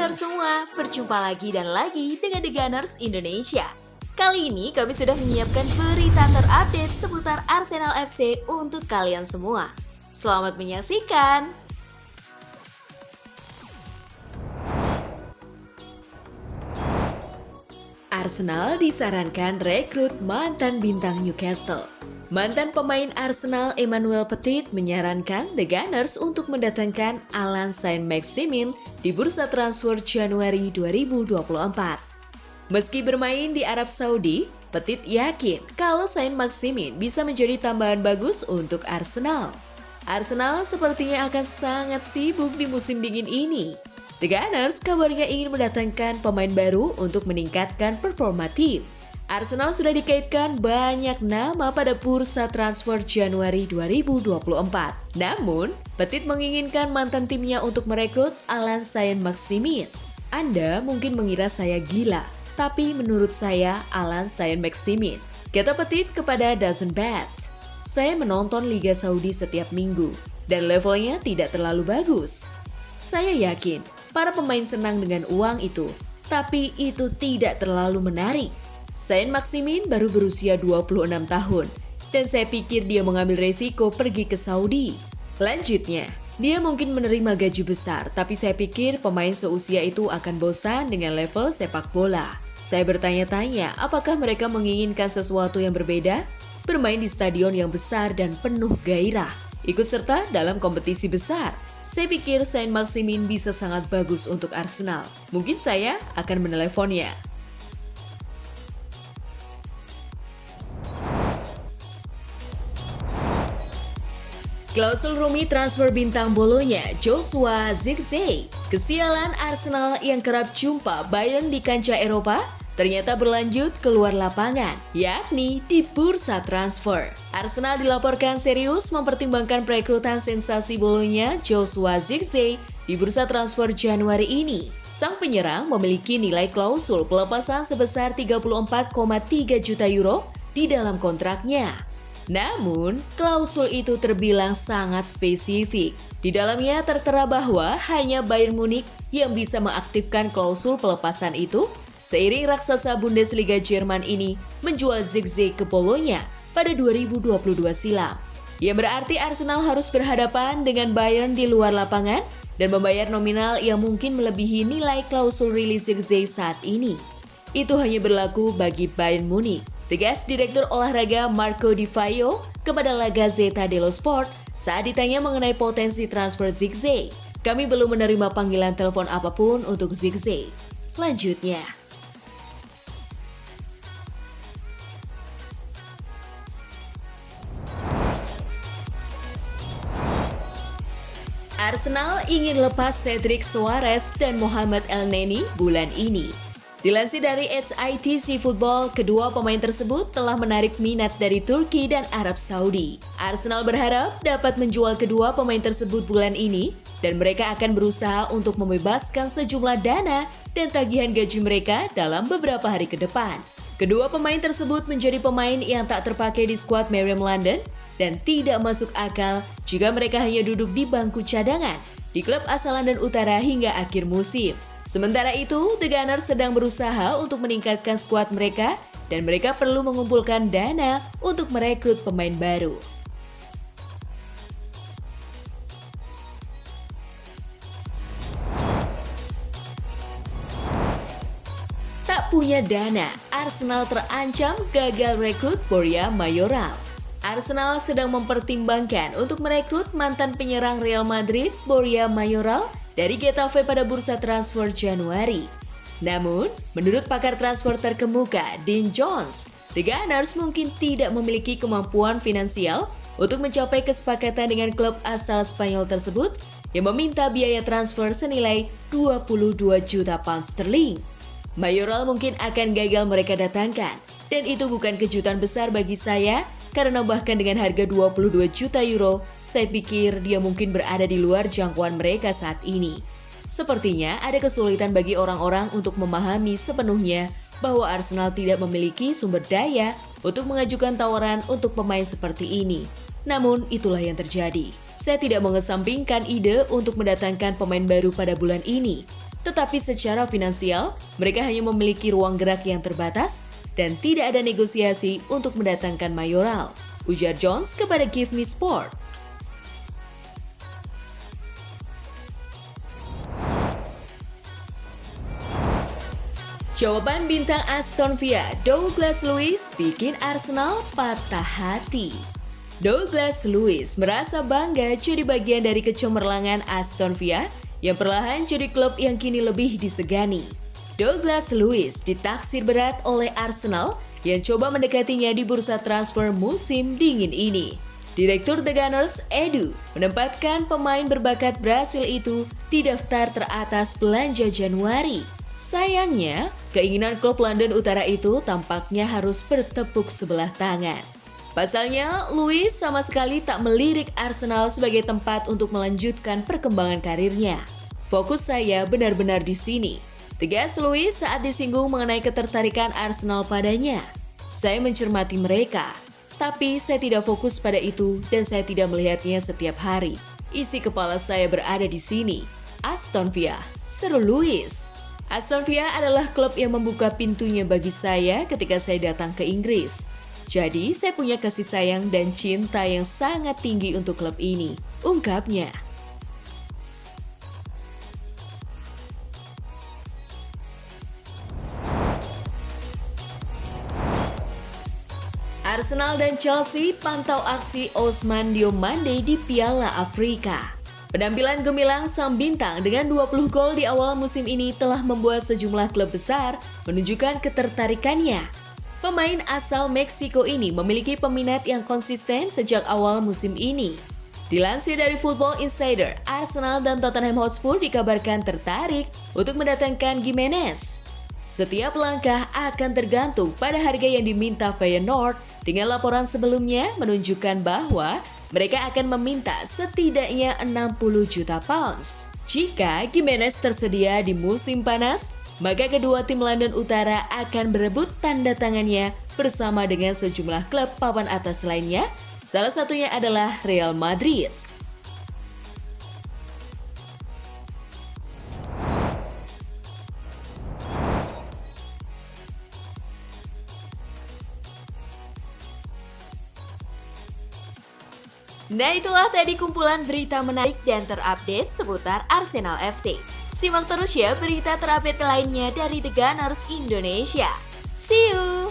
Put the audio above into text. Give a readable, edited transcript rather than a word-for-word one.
Gunners semua, berjumpa lagi dan lagi dengan The Gunners Indonesia. Kali ini kami sudah menyiapkan berita terupdate seputar Arsenal FC untuk kalian semua. Selamat menyaksikan! Arsenal disarankan rekrut mantan bintang Newcastle. Mantan pemain Arsenal Emmanuel Petit menyarankan The Gunners untuk mendatangkan Allan Saint-Maximin di bursa transfer Januari 2024. Meski bermain di Arab Saudi, Petit yakin kalau Saint-Maximin bisa menjadi tambahan bagus untuk Arsenal. Arsenal sepertinya akan sangat sibuk di musim dingin ini. The Gunners kabarnya ingin mendatangkan pemain baru untuk meningkatkan performa tim. Arsenal sudah dikaitkan banyak nama pada bursa transfer Januari 2024. Namun, Petit menginginkan mantan timnya untuk merekrut Allan Saint-Maximin. Anda mungkin mengira saya gila, tapi menurut saya Allan Saint-Maximin, kata Petit kepada Doesn't Bet. Saya menonton Liga Saudi setiap minggu, dan levelnya tidak terlalu bagus. Saya yakin para pemain senang dengan uang itu, tapi itu tidak terlalu menarik. Saint-Maximin baru berusia 26 tahun, dan saya pikir dia mengambil resiko pergi ke Saudi. Lanjutnya, dia mungkin menerima gaji besar, tapi saya pikir pemain seusia itu akan bosan dengan level sepak bola. Saya bertanya-tanya, apakah mereka menginginkan sesuatu yang berbeda? Bermain di stadion yang besar dan penuh gairah, ikut serta dalam kompetisi besar. Saya pikir Saint-Maximin bisa sangat bagus untuk Arsenal. Mungkin saya akan meneleponnya. Klausul rumit transfer bintang Bolonya, Joshua Zirkzee. Kesialan Arsenal yang kerap jumpa Bayern di kancah Eropa ternyata berlanjut keluar lapangan, yakni di bursa transfer. Arsenal dilaporkan serius mempertimbangkan perekrutan sensasi Bolonya, Joshua Zirkzee, di bursa transfer Januari ini. Sang penyerang memiliki nilai klausul pelepasan sebesar 34,3 juta euro di dalam kontraknya. Namun, klausul itu terbilang sangat spesifik. Di dalamnya tertera bahwa hanya Bayern Munich yang bisa mengaktifkan klausul pelepasan itu, seiring raksasa Bundesliga Jerman ini menjual Zirkzee ke Bolonya pada 2022 silam. Yang berarti Arsenal harus berhadapan dengan Bayern di luar lapangan dan membayar nominal yang mungkin melebihi nilai klausul rilis Zirkzee saat ini. Itu hanya berlaku bagi Bayern Munich, tegas Direktur Olahraga Marco Di Vaio kepada La Gazzetta dello Sport saat ditanya mengenai potensi transfer Zirkzee. Kami belum menerima panggilan telepon apapun untuk Zirkzee. Lanjutnya, Arsenal ingin lepas Cedric Soares dan Mohamed Elneny bulan ini. Dilansir dari HITC Football, kedua pemain tersebut telah menarik minat dari Turki dan Arab Saudi. Arsenal berharap dapat menjual kedua pemain tersebut bulan ini, dan mereka akan berusaha untuk membebaskan sejumlah dana dan tagihan gaji mereka dalam beberapa hari ke depan. Kedua pemain tersebut menjadi pemain yang tak terpakai di skuad Merriam London dan tidak masuk akal jika mereka hanya duduk di bangku cadangan di klub asal London Utara hingga akhir musim. Sementara itu, The Gunners sedang berusaha untuk meningkatkan skuad mereka dan mereka perlu mengumpulkan dana untuk merekrut pemain baru. Tak punya dana, Arsenal terancam gagal rekrut Borja Mayoral. Arsenal sedang mempertimbangkan untuk merekrut mantan penyerang Real Madrid Borja Mayoral dari Getafe pada bursa transfer Januari. Namun, menurut pakar transfer terkemuka Dean Jones, The Gunners mungkin tidak memiliki kemampuan finansial untuk mencapai kesepakatan dengan klub asal Spanyol tersebut yang meminta biaya transfer senilai 22 juta pound sterling. Mayoral mungkin akan gagal mereka datangkan, dan itu bukan kejutan besar bagi saya karena bahkan dengan harga 22 juta euro, saya pikir dia mungkin berada di luar jangkauan mereka saat ini. Sepertinya ada kesulitan bagi orang-orang untuk memahami sepenuhnya bahwa Arsenal tidak memiliki sumber daya untuk mengajukan tawaran untuk pemain seperti ini. Namun itulah yang terjadi. Saya tidak mengesampingkan ide untuk mendatangkan pemain baru pada bulan ini. Tetapi secara finansial, mereka hanya memiliki ruang gerak yang terbatas dan tidak ada negosiasi untuk mendatangkan Mayoral, ujar Jones kepada Give Me Sport. Jawaban bintang Aston Villa, Douglas Luiz, bikin Arsenal patah hati. Douglas Luiz merasa bangga jadi bagian dari kecemerlangan Aston Villa yang perlahan jadi klub yang kini lebih disegani. Douglas Luiz ditaksir berat oleh Arsenal yang coba mendekatinya di bursa transfer musim dingin ini. Direktur The Gunners, Edu, menempatkan pemain berbakat Brasil itu di daftar teratas belanja Januari. Sayangnya, keinginan klub London Utara itu tampaknya harus bertepuk sebelah tangan. Pasalnya, Luiz sama sekali tak melirik Arsenal sebagai tempat untuk melanjutkan perkembangan karirnya. Fokus saya benar-benar di sini, tegas Luiz saat disinggung mengenai ketertarikan Arsenal padanya. Saya mencermati mereka, tapi saya tidak fokus pada itu dan saya tidak melihatnya setiap hari. Isi kepala saya berada di sini. Aston Villa, seru Luiz. Aston Villa adalah klub yang membuka pintunya bagi saya ketika saya datang ke Inggris. Jadi, saya punya kasih sayang dan cinta yang sangat tinggi untuk klub ini, ungkapnya. Arsenal dan Chelsea pantau aksi Ousmane Diomande di Piala Afrika. Penampilan gemilang sang bintang dengan 20 gol di awal musim ini telah membuat sejumlah klub besar menunjukkan ketertarikannya. Pemain asal Meksiko ini memiliki peminat yang konsisten sejak awal musim ini. Dilansir dari Football Insider, Arsenal dan Tottenham Hotspur dikabarkan tertarik untuk mendatangkan Gimenez. Setiap langkah akan tergantung pada harga yang diminta Feyenoord, dengan laporan sebelumnya menunjukkan bahwa mereka akan meminta setidaknya 60 juta pounds. Jika Gimenez tersedia di musim panas, maka kedua tim London Utara akan berebut tanda tangannya bersama dengan sejumlah klub papan atas lainnya, salah satunya adalah Real Madrid. Nah, itulah tadi kumpulan berita menarik dan terupdate seputar Arsenal FC. Simak terus ya berita terupdate lainnya dari The Gunners Indonesia. See you!